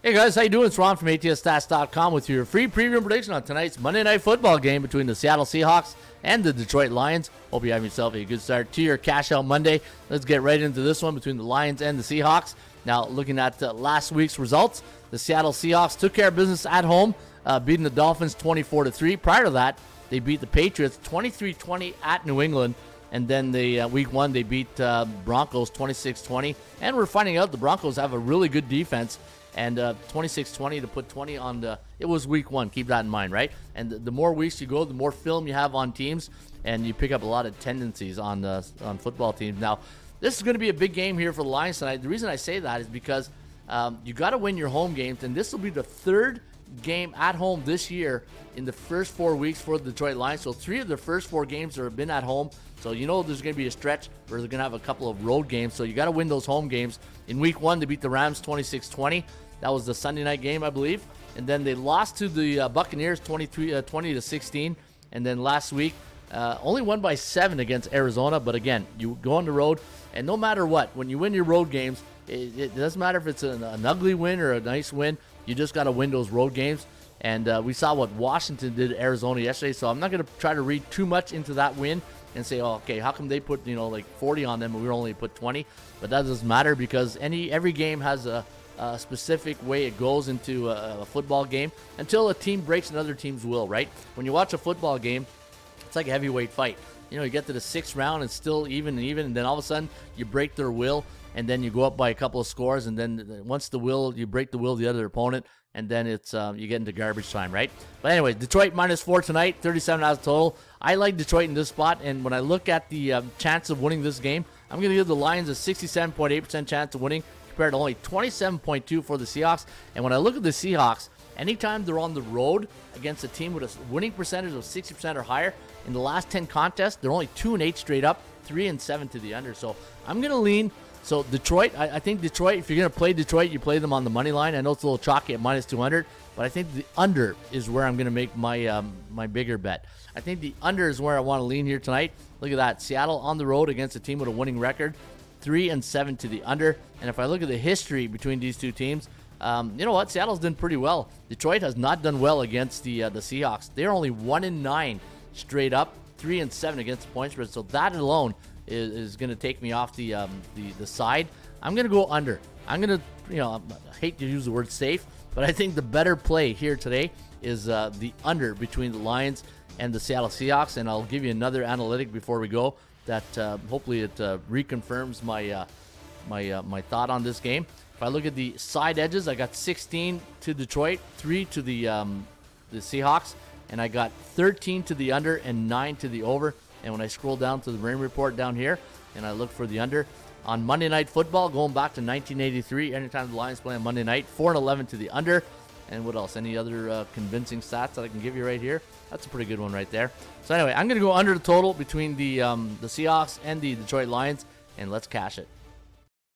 Hey guys, how you doing? It's Ron from ATSstats.com with your free preview prediction on tonight's Monday Night Football game between the Seattle Seahawks and the Detroit Lions. Hope you have yourself a good start to your Cash Out Monday. Let's get right into this one between the Lions and the Seahawks. Now, looking at last week's results, the Seattle Seahawks took care of business at home, beating the Dolphins 24-3. Prior to that, they beat the Patriots 23-20 at New England. And then week one, they beat Broncos 26-20. And we're finding out the Broncos have a really good defense. And 26-20 to put 20 on the, it was week one. Keep that in mind, right? And the more weeks you go, the more film you have on teams, and you pick up a lot of tendencies on football teams. Now, this is going to be a big game here for the Lions tonight. The reason I say that is because you got to win your home games, and this will be the third game at home this year in the first 4 weeks for the Detroit Lions. So 3 of the first 4 games have been at home. So you know there's going to be a stretch where they're going to have a couple of road games. So you got to win those home games. In week one, they beat the Rams 26-20. That was the Sunday night game, I believe. And then they lost to the Buccaneers 20-16. And then last week, only won by 7 against Arizona. But again, you go on the road, and no matter what, when you win your road games, it doesn't matter if it's an ugly win or a nice win. You just got to win those road games. And we saw what Washington did to Arizona yesterday. So I'm not going to try to read too much into that win and say, oh, okay, how come they put like 40 on them and we only put 20? But that doesn't matter because every game has a specific way it goes into a football game until a team breaks another team's will, right? When you watch a football game, it's like a heavyweight fight. You get to the 6th round and still even, and then all of a sudden you break their will, and then you go up by a couple of scores, and then once you break the will of the other opponent, and then it's you get into garbage time, right? But anyway, Detroit -4 tonight, 37 as a total. I like Detroit in this spot, and when I look at the chance of winning this game, I'm going to give the Lions a 67.8% chance of winning compared to only 27.2 for the Seahawks. And when I look at the Seahawks, anytime they're on the road against a team with a winning percentage of 60% or higher, in the last 10 contests, they're only 2-8 straight up, 3-7 to the under. So I'm going to lean. So Detroit, I think Detroit, if you're going to play Detroit, you play them on the money line. I know it's a little chalky at -200, but I think the under is where I'm going to make my bigger bet. I think the under is where I want to lean here tonight. Look at that. Seattle on the road against a team with a winning record, 3-7 to the under. And if I look at the history between these two teams, you know what? Seattle's done pretty well. Detroit has not done well against the Seahawks. They're only 1-9 straight up, 3-7 against the point spread. So that alone is going to take me off the side. I'm going to go under. I'm going to, I hate to use the word safe, but I think the better play here today is the under between the Lions and the Seattle Seahawks. And I'll give you another analytic before we go that hopefully it reconfirms my thought on this game. If I look at the side edges, I got 16 to Detroit, 3 to the Seahawks, and I got 13 to the under and 9 to the over. And when I scroll down to the Raymond Report down here and I look for the under, on Monday Night Football, going back to 1983, anytime the Lions play on Monday night, 4-11 to the under. And what else? Any other convincing stats that I can give you right here? That's a pretty good one right there. So anyway, I'm going to go under the total between the Seahawks and the Detroit Lions, and let's cash it.